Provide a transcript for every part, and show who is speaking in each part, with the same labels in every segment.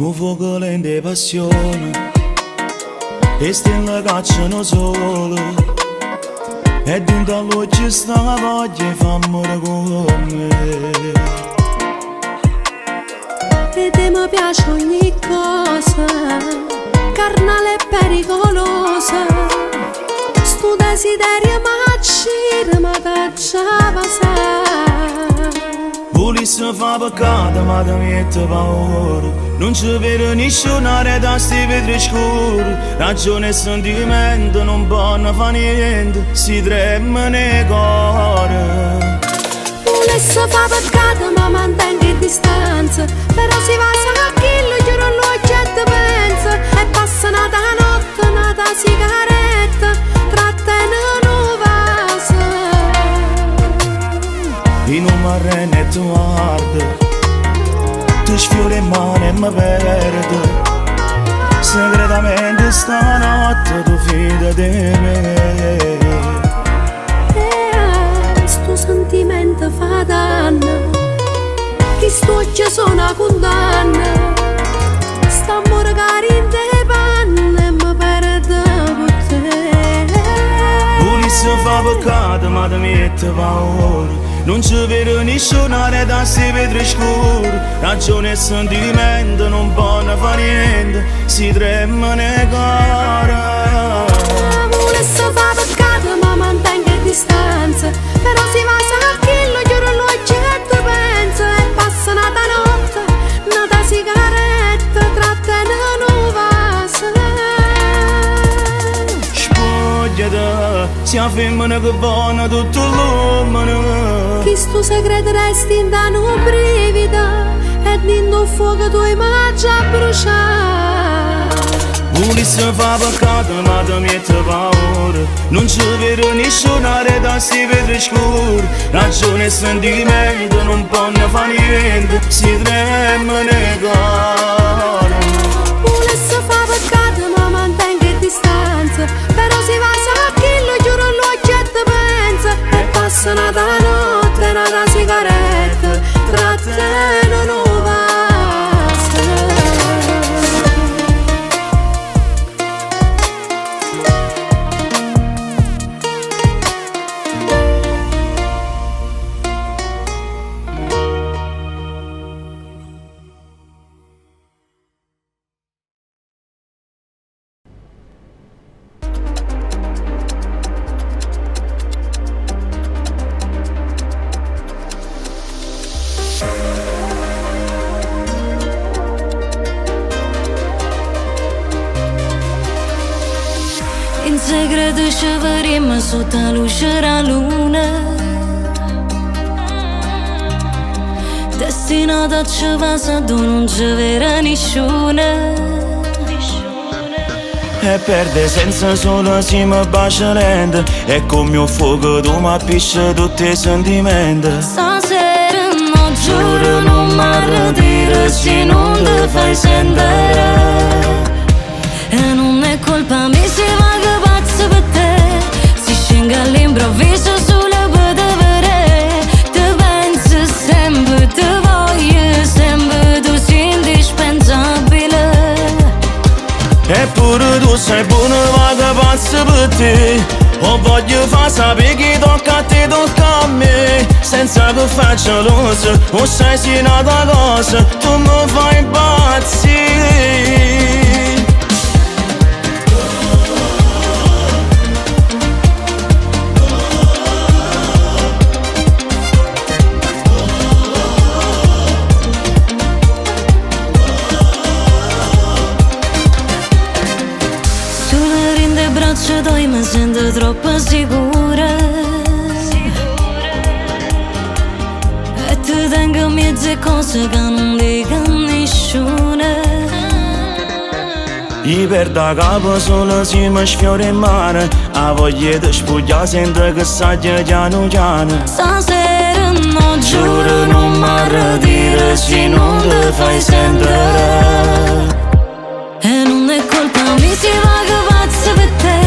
Speaker 1: un fuoco lento e passione, e stella cacciano solo, e dentro all'occhio sta la voglia e fa amore con me.
Speaker 2: E te mi piace ogni cosa, carnale e pericolosa, sto desiderio m'accira ma cacciava sa.
Speaker 1: Volesse fa peccato ma ti mette paura, non ci vedo nessun'area da sti vetri scuri, ragione e sentimento non possono fa niente, si trema nei cuore.
Speaker 2: Volesse fa peccato ma mantengo in distanza, però si va a chillo, chiudo l'occhio e te pensa, e passa nata notte, nata sigaretta, trattenere un vaso.
Speaker 1: In un marrone e tu guarda, ti sfiori in mano e mi perdo, segretamente stanotte tu fida di me.
Speaker 2: Sto sentimento fa danno, che sto occhio sono una condanna, st'amore cari in te panne e mi perdo con te.
Speaker 1: Volesse fa peccato ma ti mette paura, non ci vedo nessun'area da sti vetri scuri, ragione e sentimento non possono fa niente, si trema nei cuore.
Speaker 2: Volesse fa peccato ma mantengo in distanza, però si va a chillo, chiudo l'occhio e tu pensa, e passa nata notte, nata sigaretta, trattenere un vaso.
Speaker 1: Spogliati, sia femmina che buona tutto l'uomo.
Speaker 2: Che sto segreto resti in un brivido, e dentro un fuoco tu immagini a bruciare.
Speaker 1: Volesse fa peccato ma ti mette paura, non ci vedo nessun'area da sti vetri scuri, ragione e sentimento non possono fa niente, si trema nei cuore.
Speaker 2: Volesse fa peccato ma mantengo in distanza, però si va a chillo, chiudo l'occhio e te pensa, e passa nata notte, nata sigaretta, trattenere un vaso.
Speaker 3: In segreto ci vedremo sotto la luce della luna, destinato a ci passare dove non ci vede nessuno.
Speaker 1: E perde senza solo si mi bacia lenta, e come un fuoco tu mi appisci tutti i sentimenti.
Speaker 3: Stasera no, giuro non mi arretiro se non ti fai sentire. E non è colpa mia se vaga pazzo per te, si scende all'improvviso solo per te vedere. Ti penso sempre, ti voglio sempre, tu sei indispensabile.
Speaker 1: Eppure tu sei buona, vaga pazzo per te, o voglio far sapere che tocca a te, tocca a me, senza che faccia l'osa, o sai se nata cosa, tu mi fai impazzire.
Speaker 3: Doi mi sento troppo sicura, e ti tengo mezze cose che non dico a nessuno.
Speaker 1: Io perdo capo solo se mi sfiora in mano, a voglia di spogliare sento che saggia piano piano.
Speaker 3: Stasera no, giuro non mi arretiro se non ti fai sentire. E non è colpa mia se vaga pazzo per te,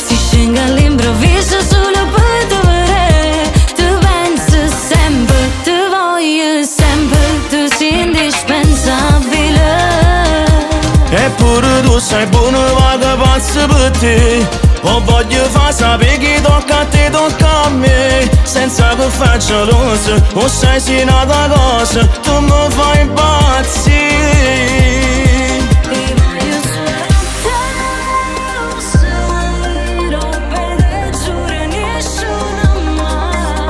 Speaker 3: si scende all'improvviso solo per te vedere. Ti penso sempre, ti voglio sempre, tu sei indispensabile.
Speaker 1: Eppure tu sei buono, vado pazzo per te. O voglio far sapere che tocca a te, tocca a me. Senza che faccia luce, o sai se nata cosa, tu mi fai impazzire.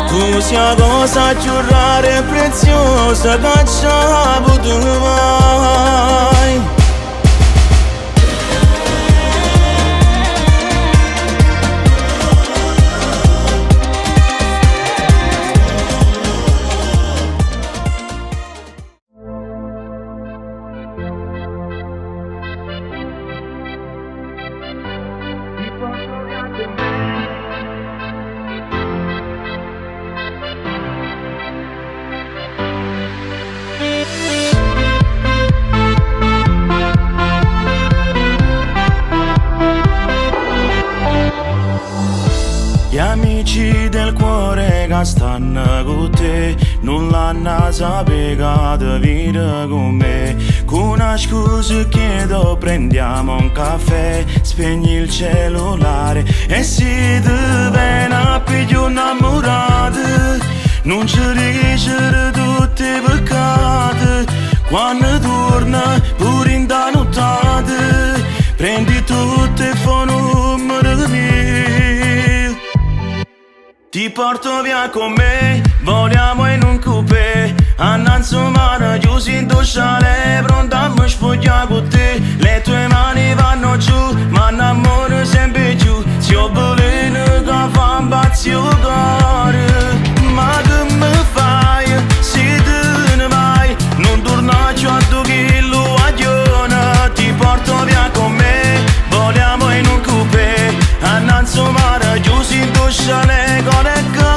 Speaker 1: Tu sia cosa più rara e preziosa che ci ha avuto mai. Gli amici del cuore che stanno con te non l'hanno saputo vivere con me. Con una scusa chiedo prendiamo un caffè, spegni il cellulare e si ti viene a più innamorato. Non ci dice tutti i peccati, quando torna pure in da nottata, prendi tutto e fa numero mio. Ti porto via con me, vogliamo in un coupé. Annanzi mare, chiusi in dusciale, pronta a mi spogliare con te. Le tue mani vanno giù, ma innamoro sempre più. Si ho voleno che fa impazzire. Ma che mi fai, se te ne vai, non torna più a 2 chilo a giorno. Ti porto via con me, vogliamo in un coupé. Annanzi mare, chiusi in dusciale, con le care.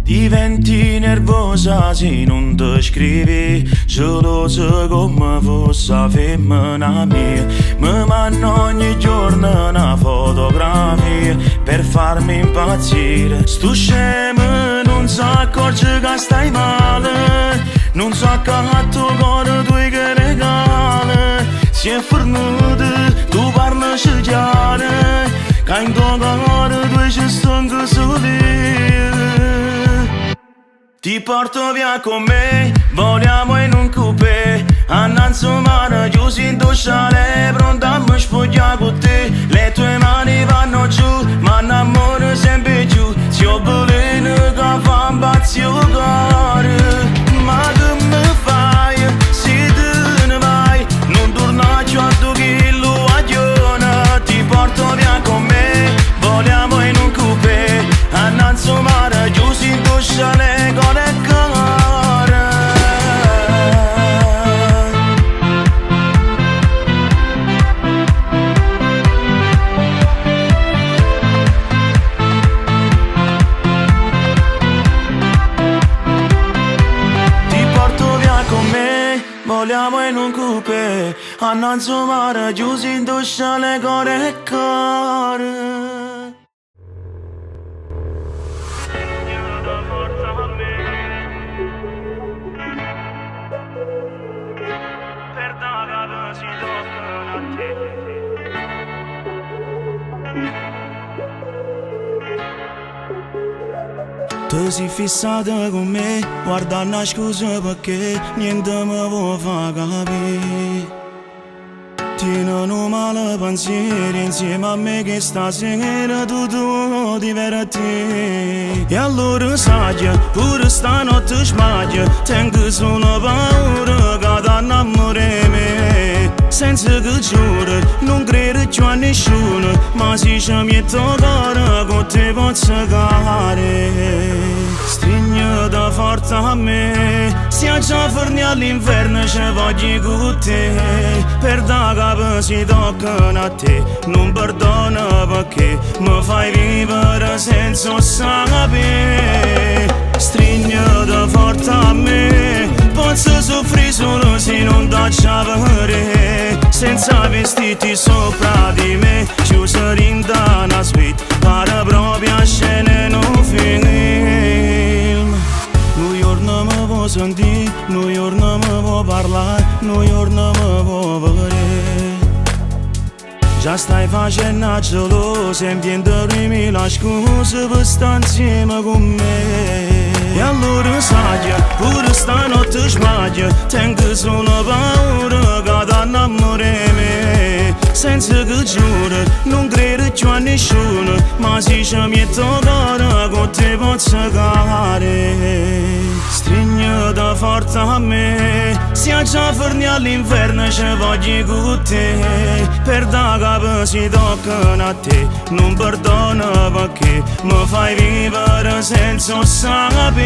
Speaker 1: Diventi nervosa se non ti scrivi, gelosa come fosse femmina mia. Mi mando ogni giorno una fotografia per farmi impazzire. Sto scemo non si accorge che stai male, non so che a tuo cuore tu che regala. Si è fornuto, tu parli scegliare, che in tuo cuore tu ci sono soli. Ti porto via con me, vogliamo in un coupé. Annanzi mare, chiusi in dusciale, pronta a mi spogliare con te. Le tue mani vanno giù, ma innamoro sempre più. Si ho voleno che fa impazzire. Ma che mi fai, se te ne vai, non torna più a 2 chilo a giorno. Ti porto via con me, vogliamo in un coupé. Annanzi mare, chiusi in dusciale, con le care. Ti porto via con me, vogliamo in un coupé. Annanzi mare, chiusi in dusciale, con le care. Tu sei fissata con me, guarda una scusa perché niente mi vuoi far capire. Tieni male pensieri insieme a me che stasera tutto diverti. E allora sai, pure stanotte sbaglia, tengo solo paura che ti innamori me. Senza che giuro, non credo più a nessuno, ma se ci metto cuore con te posso cagare. Strigniti forte a me, sia già forni all'inferno ci voglio con te. Per da capo si toccano a te, non perdono perché mi fai vivere senza sapere. Strigniti forte a me, posso soffrire solo se non ti faccia vedere, senza vestiti sopra di me, chiuso in da una suite, pare proprio a scena in un film. Un giorno mi vuoi sentire, un giorno mi vuoi parlare, un giorno mi vuoi vedere. Già stai facendo a geloso e inventami la scusa per stare insieme con me. E allora sai, pure stanotte sbaglio, tengo solo paura che ti innamori me. Senza che giuro, non credo più a nessuno, ma se ci metto cuore con te posso cagare. Stringete forte a me, sia già fermi all'inferno ci voglio con te. Per da capo si toccano a te, non perdono perché mi fai vivere senza sapere.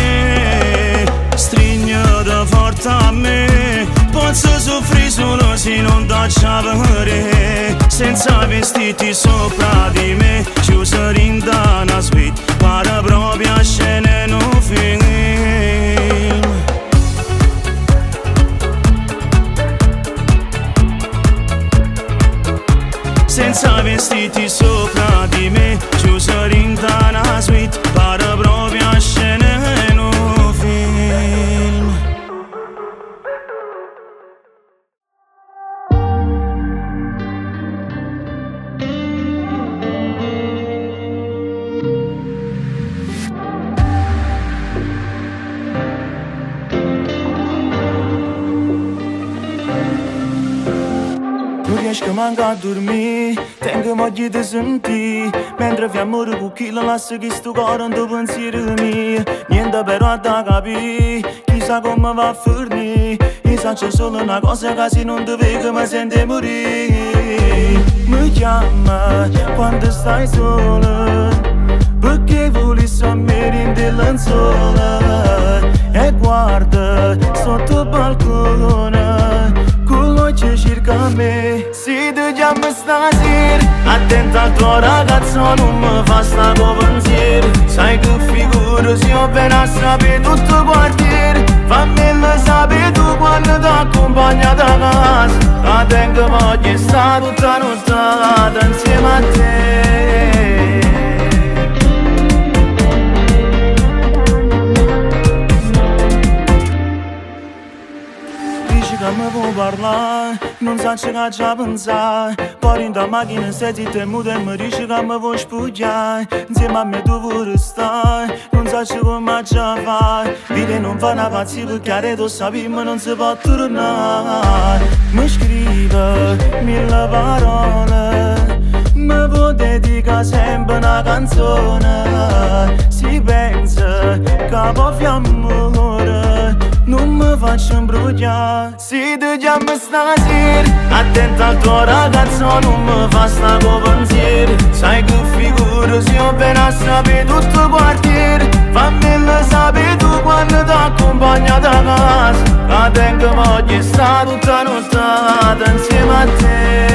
Speaker 1: Stringete forte a me, posso soffrire solo se non ti vedere. Senza vestiti sopra di me, chiuso in da una suite, pare proprio a scena in un film. Senza vestiti sopra di me, chiuso in da una suite, pare proprio a scena in un film. Non riesco manco a dormire, tengo moglie di sentire, mentre fiammore con chi la lascia che sto cuore in tuo pensiero mio. Niente però da capire, chissà come va a finire. Io so c'è solo una cosa che se non ti vedo mi sento morire. Mi chiama quando stai sola, perché vuoi sommere in delle lenzuola. E guarda sotto il balcone, quello che cerca me. Se ti chiamo stasera, attenta al tuo ragazzo, non mi fa sta con pensiero. Sai che figura se io vengo a sapere tutto il quartiere. Fammelo sapere tu quando ti accompagna da casa. La tengo voglio stare tutta notte insieme a te. Che mi vuoi parlare, non so che già pensare. Poi in da macchina sei zitta e muta e mi dici che mi vuoi spugliare. Insieme a me tu vuoi stare, non so come già fare. Vedi non fa una pazzia perché tu sapi ma non si può tornare. Mi scrive mille parole, mi può dedicare sempre una canzone. Si pensa che può fiammare, non mi faccio imbrogliare. Se ti chiamo stasera, attenta al tuo ragazzo, non mi fa sta con pensiero. Sai che figura se io vengo a sapere tutto il quartiere. Fammelo sapere tu quando ti accompagna da casa. La tengo voglio stare tutta notte insieme a te.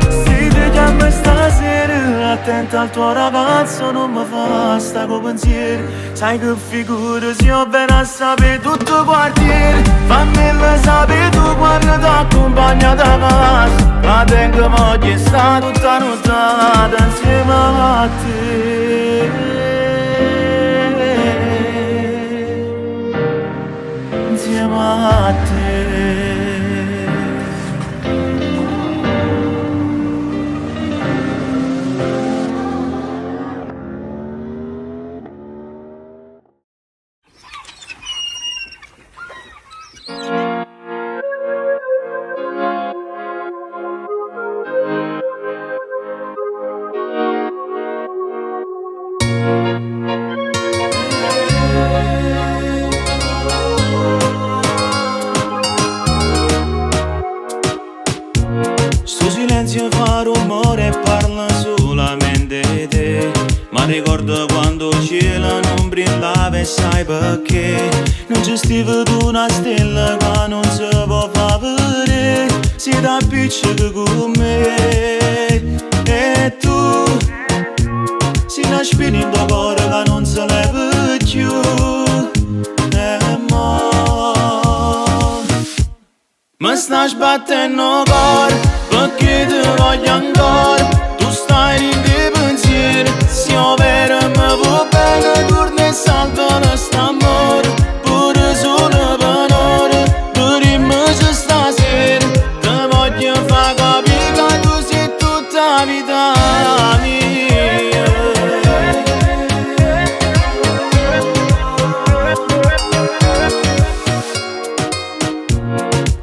Speaker 1: Se ti chiamo stasera, attenta al tuo ragazzo, non mi fa sta con pensiero. Sai che figura se io vengo a sapere tutto il quartiere. Fammelo sapere tu quando ti accompagna da casa. La tengo voglio stare tutta notte insieme a te. Insieme a te. Sto silenzio fa rumore e parla solamente di te. Ma ricordo quando il cielo non brillava e sai perché. Non gestiva tu una stella che non si può far vedere. Sei da piccolo con me. E tu sei una spina in tuo cuore che non si leva più. mi stai sbattendo cuore, perché ti voglio ancora. Tu stai in dei pensieri, se io vero mi vuoi bene, torna e salva st'amore. Pure solo per ora, per immagine stasera, ti voglio far capire che tu sei tutta la vita mia.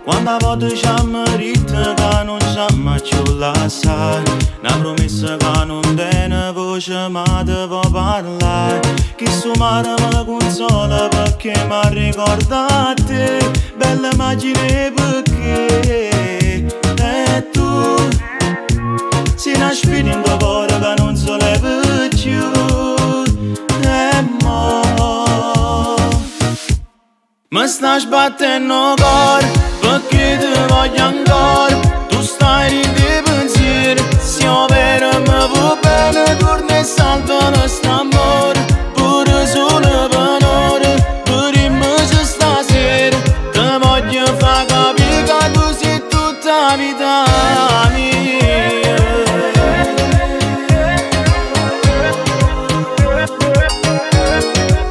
Speaker 1: Quando a volte ci ammarita che non ci mai più lasciare, una promessa che non tiene voce ma ti può parlare. Che su mare mi consola perché mi ricorda a te, bella immagine perché e tu si nasce in tuo cuore che non si leva più. E mo mi stai sbattendo cuore, perché ti voglio ancora. Tu stai in dei pensieri, se io vero mi vuoi bene, torna e salva st'amore. Pure solo per ora, per immagine stasera, ti voglio far capire che tu sei tutta la vita mia.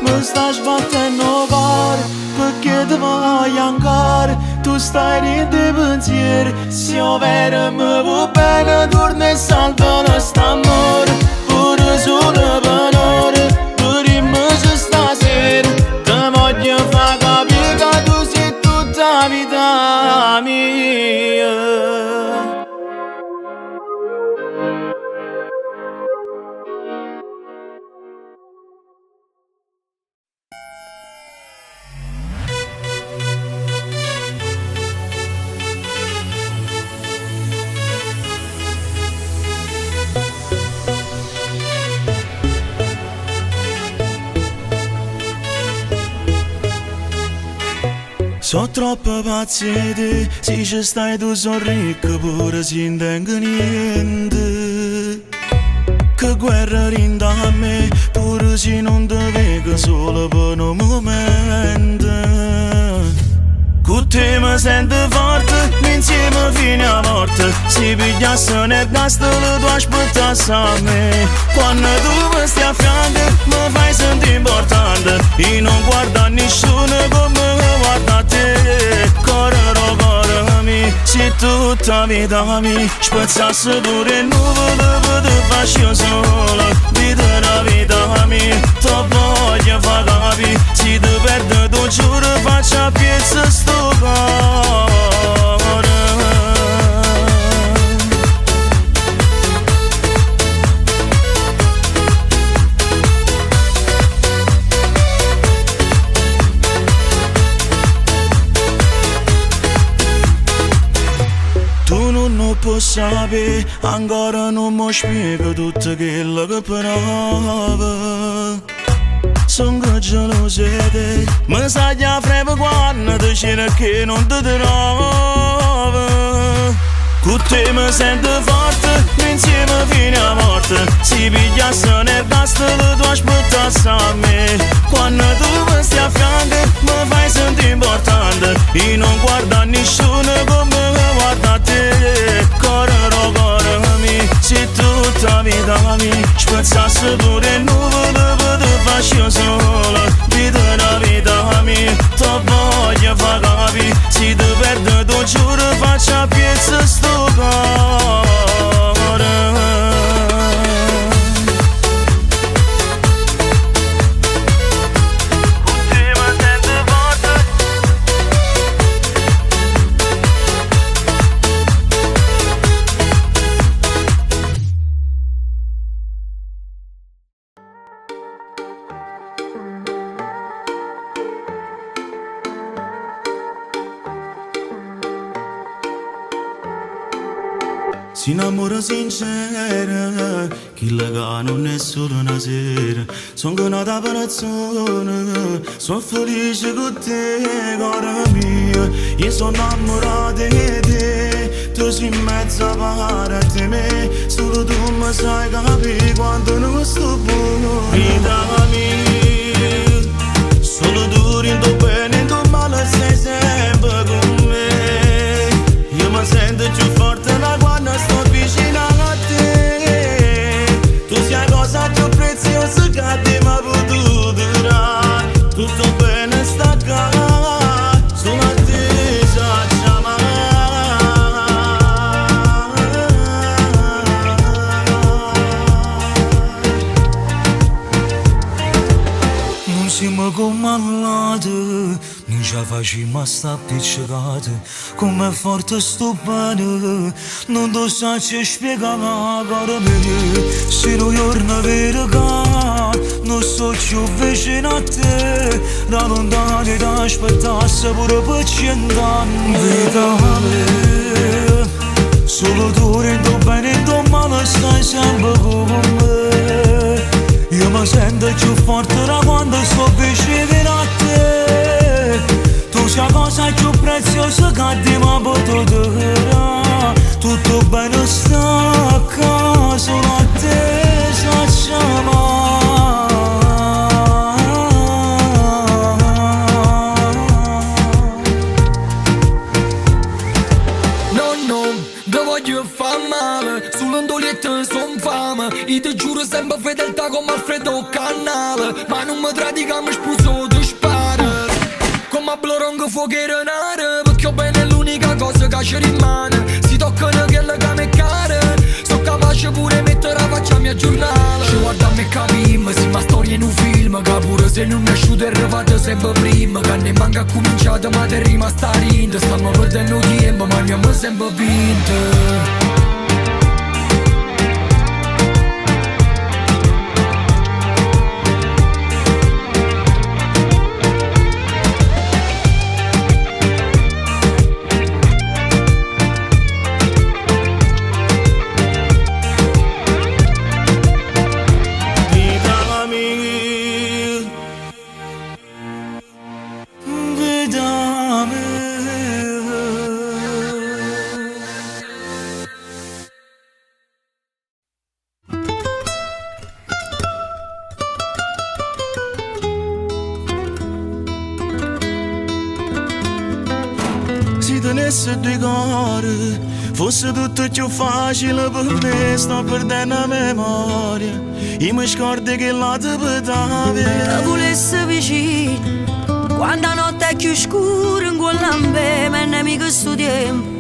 Speaker 1: Mi stai sbattendo cuore, perché ti voglio ancora. Tu stai in dei pensieri, se io vero mi vuoi bene, torna e salva st'amore. Pure solo per ora, per immagine stasera, ti voglio far capire che tu sei tutta la vita mia. So troppo paziente, se ci stai tu sono ricco, pure si intengo niente. Che guerra rinda a me, pure se non ti vedo solo per un momento. Con te mi sento forte, insieme fino a morte. Se pigliasse nel castello tu aspettassi a me. Quando tu mi stai a fianco mi fai sentire importante, e non guarda nessuno come guarda te. Correro, correro mio, se tutta la vita mia spezzasse pure nuvole per te faccio solo. Vita la vita mia, ti voglio far capire, se ti perdo tu giuro faccio a piezza sto cuore. Tu non puoi sapere, ancora non mi spiego tutto quello che prova. Sono geloso di te, mi sa già freve quando ti c'era che non ti trovo. Con te mi sento forte, insieme fino a morte. Se pigliasse nel castello tu aspettassi a me. Quando tu mi stai a fianco mi fai sentire importante, e non guarda nessuno come guarda te. Correro, correro mio, se tutta la vita mia spezzasse pure nuvole per te faccio solo. Vita la vita mia, ti voglio far capire, se ti perdo tu giuro faccio a piezza sto cuore. Si innamora sincera, chi lega non è solo una sera. Sono nata per azione, sono felice con te, cara mia. Io sono innamorato di te, tu sei in mezzo a parte a me. Solo tu mi sai capire quanto non sto buono. Vita mia, solo tu rindo bene, tu male sei sempre con me. staccar sono attesa a chiamare.
Speaker 4: Non siamo come all'ate, non ci facciamo a sta appiccicate, come forte sto bene, non ti sacci spiegare cara mia, se non giorno vero che non sto più vicino a te, da lontano ti aspettasse pure per 100 anni. Vita mia, solo tu rendo bene e tu male stai sempre con me. Io mi sento più forte da quando sto vicino a te. Tu sei la cosa più preziosa che ti mi potuto dare. Tutto bene sta a casa, solo a te facciamo.
Speaker 5: Ti voglio far male, sull'ondolietto son fame. Io ti giuro sempre fedeltà come Alfredo Cannale. Ma non mi tradi che mi spuso ti spara. Come a Blorongo fuochero nare, perché ho bene è l'unica cosa che ci rimane. Si toccano quelle che mi care, sono capace pure mettere la faccia a mia giornale. Ci guardiamo e capiamo, si ma storia in un film. Che pure se non mi è asciutto è arrivato sempre prima. Che ne manca cominciato ma te rimasta rinda. Stiamo perdendo tempo ma abbiamo sempre vinto.
Speaker 1: Si tenesse due cuori, fosse tutto più facile per me. Sto perdendo la memoria, io mi scordo che là ti potavi.
Speaker 3: Te volesse vicino, quando la notte è più scura, in quell'ambe, ma è nemico sto tempo.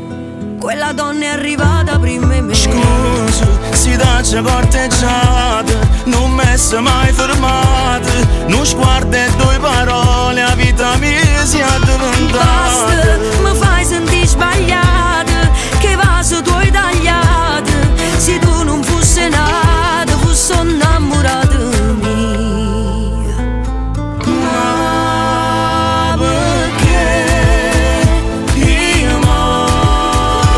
Speaker 3: Quella donna è arrivata prima di me.
Speaker 1: Scusa, si daccia corteggiata, non mi è mai fermata. Non sguardo e due parole, la vita mia si è addormentata.
Speaker 3: Basta, mi fai sentire sbagliata, che vaso tu hai tagliato. Se tu non fossi nata, fossi innamorata mia.
Speaker 1: Ma perché io muore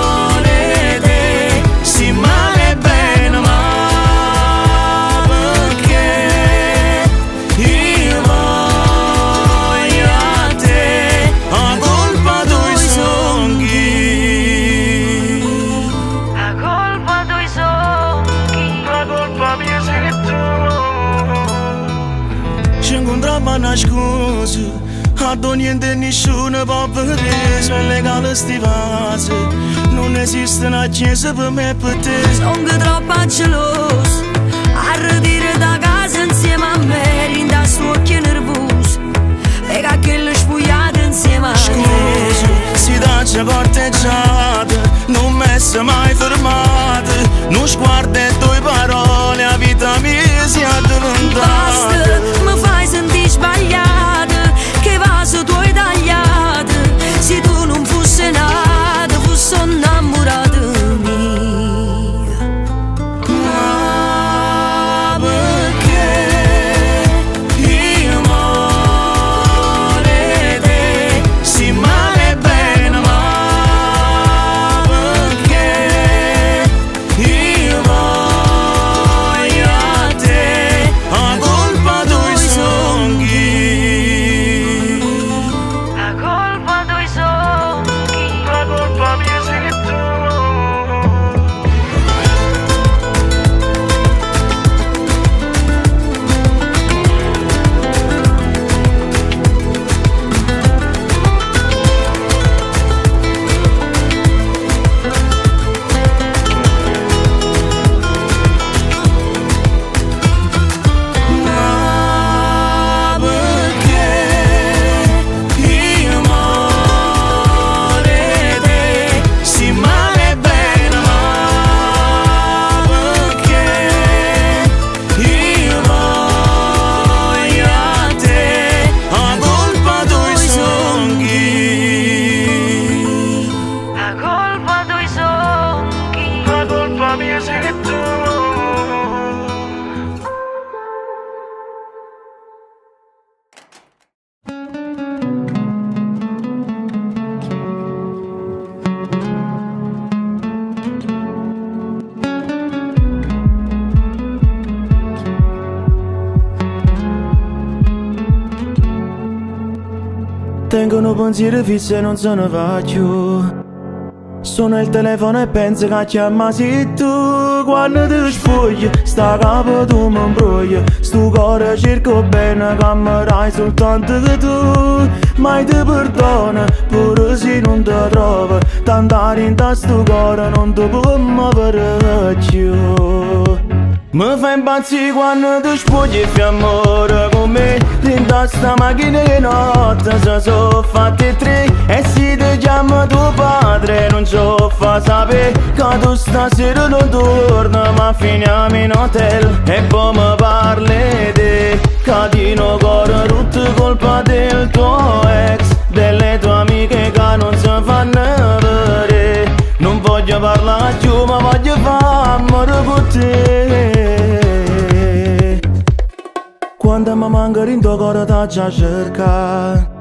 Speaker 1: te, si male bene, ma perché io voglio a te, a colpa dei sogni.
Speaker 3: La colpa dei sogni.
Speaker 1: La colpa mia sei tu. Ci incontriamo a nascosto, a niente nessuno può vedere. Sono legale sti vasi, non esiste una chiesa per me e per te.
Speaker 3: Sono troppo geloso a ridire da casa insieme a me. Rinda sto occhio nervoso e che quello spugliato insieme a me.
Speaker 1: Scusa, si daccia corteggiata, non mi è mai fermata. Non sguardo e due parole, la vita mia si è addormentata.
Speaker 3: Basta, mi fai sentire sbagliata, che vaso tu hai tagliato. Se tu non fossi nata, fossi innamorata mia.
Speaker 1: Ma perché io muore te, si male bene, ma perché io voglio a te, a colpa dei Tengono pensieri fissi e non se ne va più. Suona il telefono e penso che chiamasi tu. Quando ti spogli, sta capo tu mi imbrogli. Sto cuore cerco bene che mi dai soltanto che tu. Mai ti perdona, pure se non ti trovo. Tanto in sto cuore non ti può muovere più. Mi fai impazzire quando ti spogli e fai amore con me. Dentro sta macchina di notte se sono fatti tre. E se ti chiama tuo padre non so fa sapere che tu stasera non torni ma finiamo in hotel. E poi mi parli di catino cuore rotto colpa del tuo ex. Delle tue amiche che non si fanno vedere. Non voglio parlare più ma voglio fare amore con te. Quando mi manca in tuo cuore ti già cerca.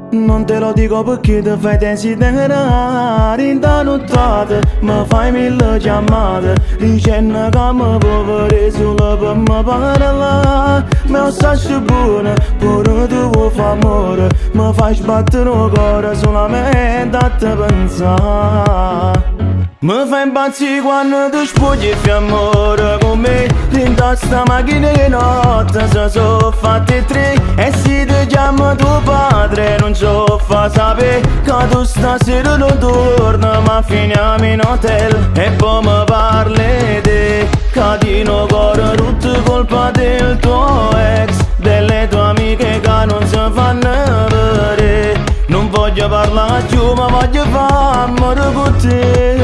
Speaker 1: Non te lo dico perché ti fai desiderare. In da nottata mi fai mille chiamate dicendo che mi puoi vedere solo per me parlare. Mi sai buona, pure tu vuoi fare amore. Mi fai sbattere il cuore solamente a te pensare. Mi fai impazzire quando ti spogli e fai amore con me. Dentro sta macchina di notte se sono fatti tre. E se ti chiama tuo padre non so fa sapere che tu stasera non torni ma finiamo in hotel. E poi mi parli di catino cuore rotto colpa del tuo ex. Delle tue amiche che non si fanno vedere. Non voglio parlare più ma voglio fare amore con te.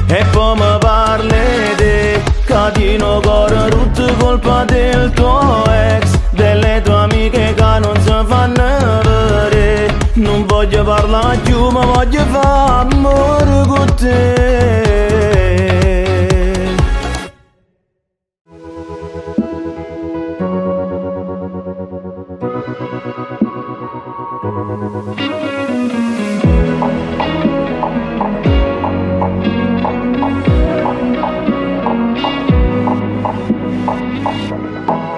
Speaker 1: E poi mi parli di catino cuore rotto colpa del tuo ex. Delle tue amiche che non si fanno vedere. Non voglio parlare più ma voglio fare amore con te.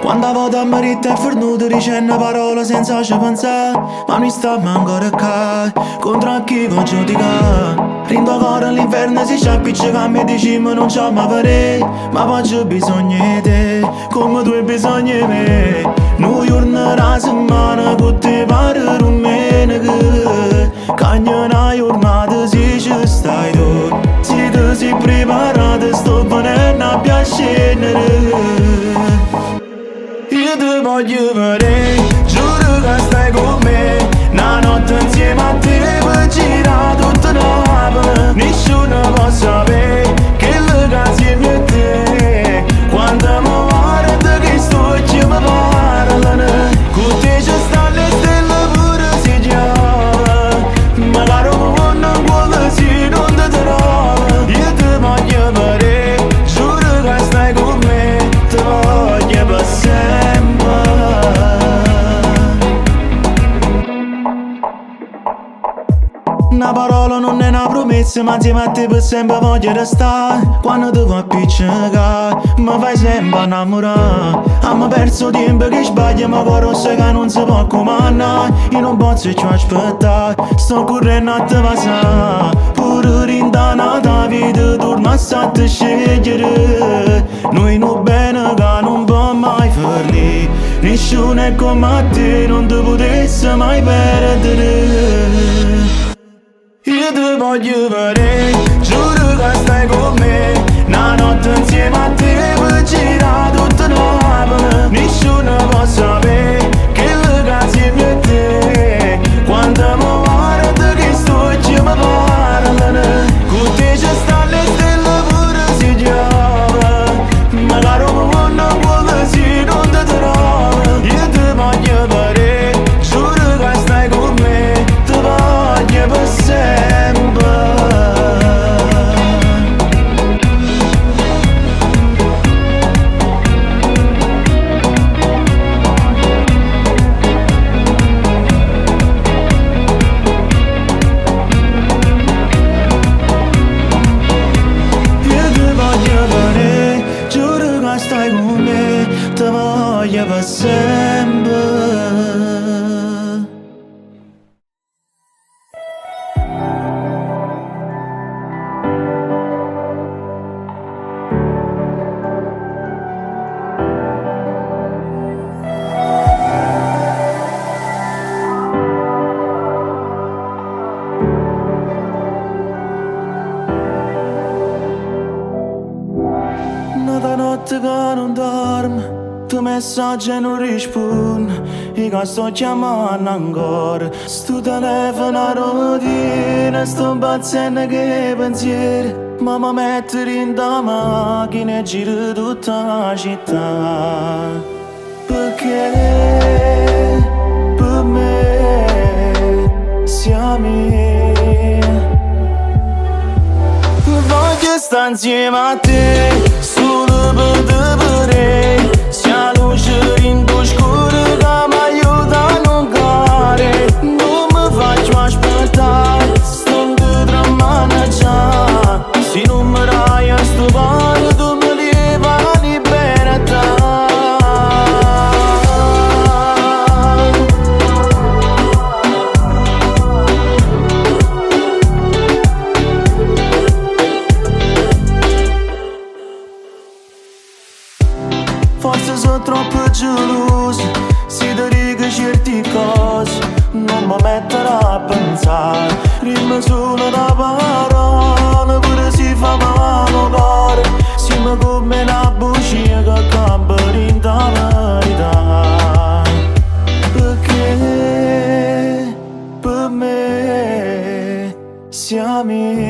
Speaker 1: Quando vado a marito è fornuto dicendo parole senza ci pensare. Ma noi stiamo ancora qua, contro chi può giudicare. Rindo ancora all'inferno si ci appiccica e mi dici ma non c'ho mai vedere. Ma poi c'è bisogno di te, come tu hai bisogno di me. Noi giorni la settimana con te pare domenica. Che una giornata se ci stai tu. Se tu sei preparato sto venendo a piacere. Io ti voglio vedere, giuro che stai con me. Una notte insieme a te per girare tutta Napoli. Nessuno può sapere che le case mi te. Quando mi guarda che sto ci mi parlano. Con te ci stanno le stelle pure se piove. Magari non vuole se non ti trovo. Io ti voglio vedere, giuro che stai con me. Ti voglio per sempre. Una parola non è una promessa, ma insieme a te per sempre voglio restare. Quando ti vuoi appiccicare, mi fai sempre innamorare. Abbiamo perso tempo che sbaglio, ma cuore sai che non si può comandare. Io non posso più aspettare, sto correndo a te passare. Pure rintanata la vita torna a te scegliere. Noi non bene che non può mai farli. Nessuno è come te, non ti potesse mai perdere. Io ti voglio vedere, giuro che stai con me. Una notte insieme a te per girare tutta Napoli. Nessuno può sapere che le case mi e te. Quando mi guarda che sto ci mi parlano. Con te ci stanno le stelle pure se piove. Magari non vuole se non ti trovo. Io ti voglio vedere, giuro che stai con me. Ti voglio per sempre. che non dormo, tu messaggi non rispondi, io che sto chiamando ancora. Sto telefono a rotina, sto impazzendo che pensieri, ma mi metto in da macchina e giro tutta la città. Perché per me siamo. Voglio stare insieme a te, solo per te vorrei. Sia luce in tuo scuro che mi aiuta a non cadere. Non mi faccio aspettare, sto dietro a mangiare. Se non mi dai a stupare, tu mi levi la libertà. Forse sono troppo geloso, si dico certe cose, non mi metterò a pensare. Rima solo da parola, pure si fa male al cuore. Siamo come una bugia che campa in la verità. Perché per me siamo.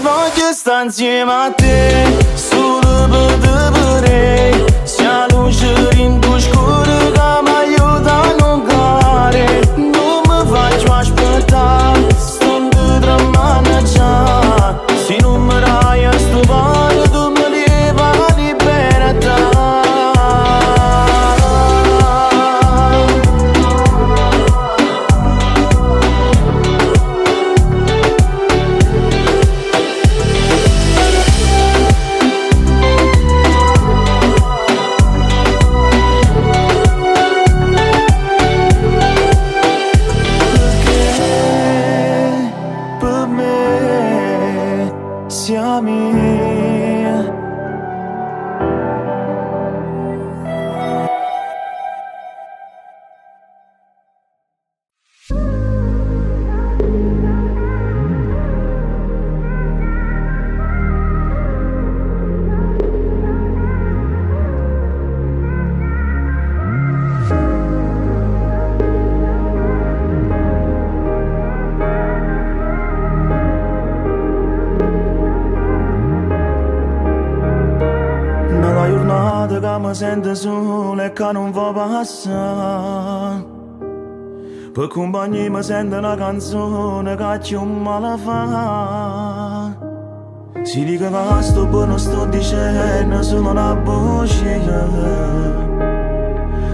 Speaker 1: Voglio stare insieme a te, solo per te vorrei. Sia luce in tuo scuro che mi aiuta a non cadere. Non mi faccio aspettare, sto dietro a mangiare. Se non mi dai a stupare, tu mi levi la libertà. Che mi sento solo e che non va passare. Per compagnia mi sento una canzone che c'è un male fa. Si dice che sto buono sto dicendo solo una bugia.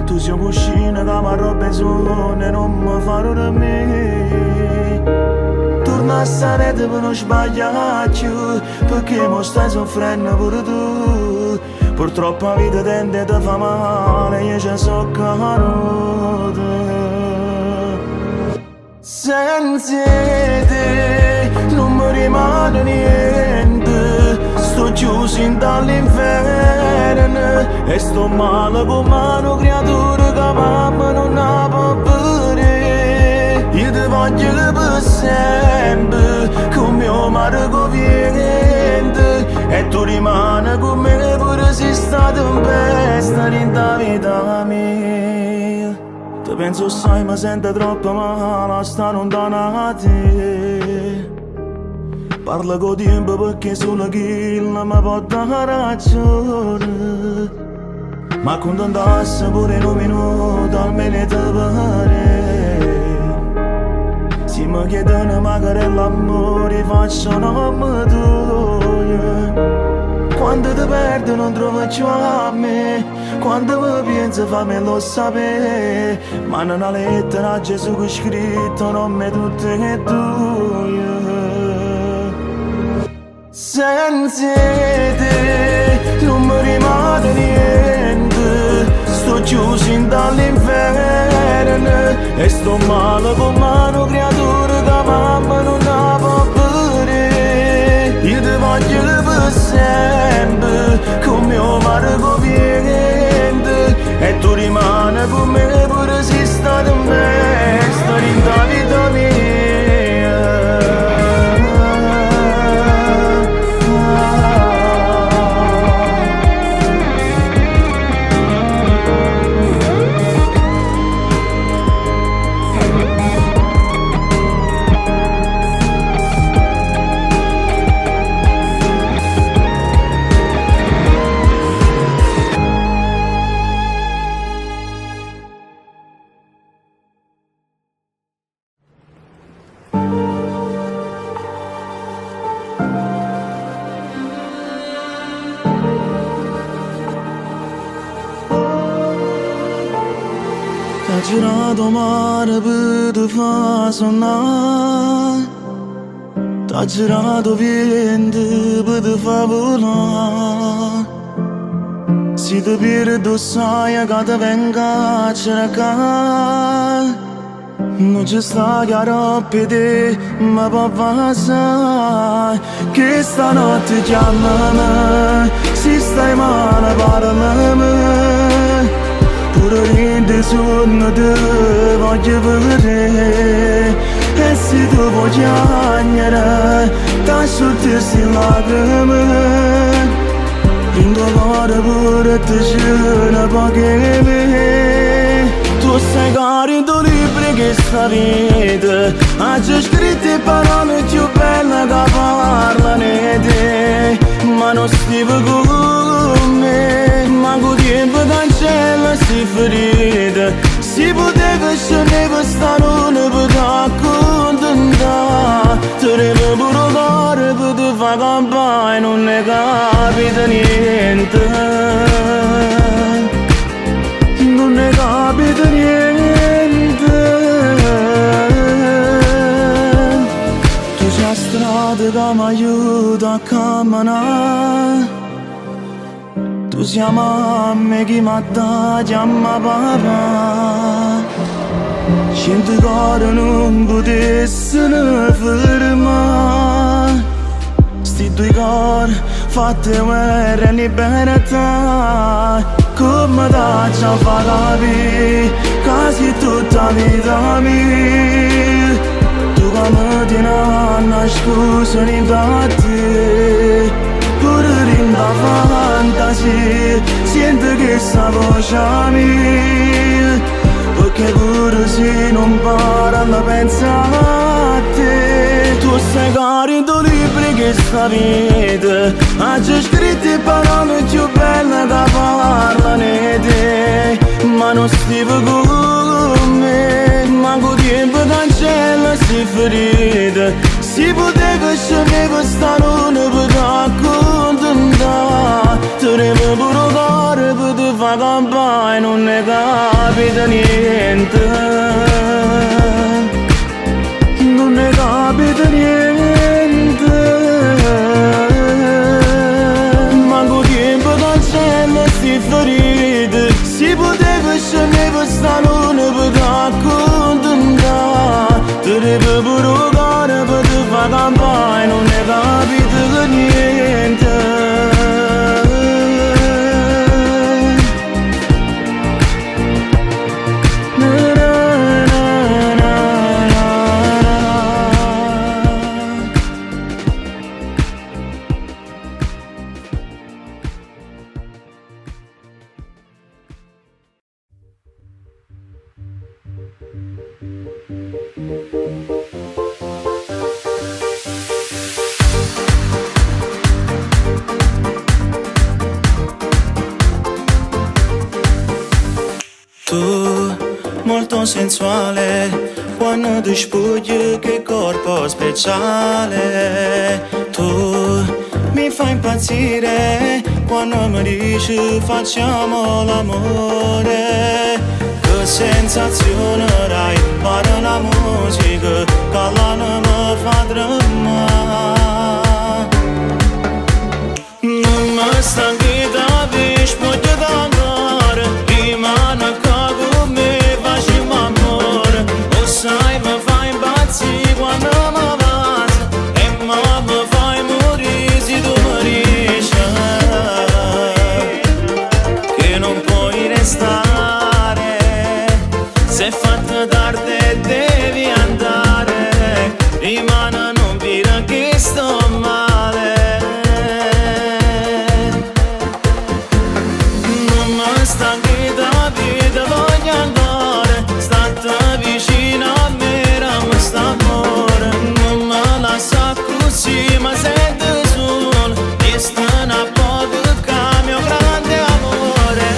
Speaker 1: Tu sei un cuscino che mi arroba in sonno e non mi farò da me. Torna a stare per non sbagliare più, perché mi stai soffrendo pure tu. Purtroppo la vita tende a fa male, io ci so caro te. Senza te non mi rimane niente, sto chiuso in dall'inferno e sto male come una creatura che mamma non ha può vedere. Io ti voglio per sempre, come mio marco viente, e tu rimani con me pure se sta tempesta in ta vita mia. Ti penso sai mi sento troppo male a stare lontano da te. Parlo con tempo perché solo chi non mi può dare ragione. Ma contentassi pure in un minuto almeno ti pare. Se mi chiedono magari l'amore faccio nome tuo. Quando ti perdo non trovo più a me, quando mi penso fammelo sapere. Ma non una lettera a Gesù che ho scritto nome tutte e due. Senza te non mi rimane niente, sto chiuso in dall'inferno e sto male come una creatura che mamma non ha può vedere. Io ti voglio per sempre, come mio marco viente, e tu rimani con me pure se stai in me, stai in la vita mia. T'ha girato mare per te fa suonare, t'ha girato vento per te fa volare. Si ti perdo sai che ti venga a cercare, non ci sta chiaro per te, ma può passare. Che stanotte chiamami, se stai male parlami, pure rende sonno te voglio vedere. E se tu vuoi piangere, t'asciutti sti lacrime, rindo l'ora pure te ce ne poche me. Tu sei carico libri che sta vita, oggi scritte parole più belle che parlano di te. Ma non stiamo con me, manco tempo cancella si ferita. Si poteva scendere per sta luna per te accontentare, te ne devo provare per te far campare, non ne capita niente, non ne capita niente. Tu c'è la strada che mi aiuta a camminare, tu sei mamma che mi dà chiama papà. Cento cose non potessero fermare, sti due cuori fatti guerra e libertà. Come t'hai a far capire che sei tutta vita mia, tu che mi tieni a nascondere da te. Pure in la fantasia sento che sta voce mia, perché pure se non parla pensa a te. Tu sei carico libri che sta vita, oggi scritte parole più belle che parlano di te. Ma non stiamo con me, manco tempo cancella si ferita. Si poteva scendere per sta luna per te accontentare, te ne devo provare per te far campare, non ne capita niente, non ne capita niente. Manco tempo cancella sti ferite. Si poteva scendere per sta luna per te accontentare, te ne devo provare per te far campare, non ne capita niente. Tu, molto sensuale, quando ti spogli che corpo speciale. Tu mi fai impazzire quando mi dici facciamo l'amore. Che sensazione dai, pare una musica che l'anima fa tremare. Non mi stanchi da vi spogli d'amore, rimane con me, facciamo amore. O sai mi fai impazzire quando mi avanzi, e mi fai morire se tu mi dici che non puoi restare. Se è fatta tardi e devi andare, rimane non dire che sto male. Non mi stanchi da vita, voglio andare, state vicino a me, ramo st'amore. Non mi lascia così, ma sento solo, e sta una poco che mio grande amore.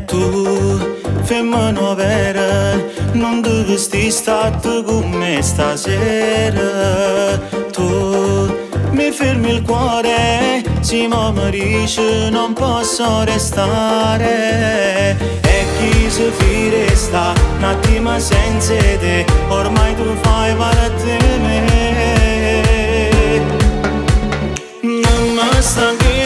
Speaker 1: Tu, femmina vera, non dovresti stare con me stasera. Tu mi mi fermi il cuore, si m'amarisce, non posso restare. E chi si resta un attimo senza te, ormai tu fai parte di me. Non mi stanchi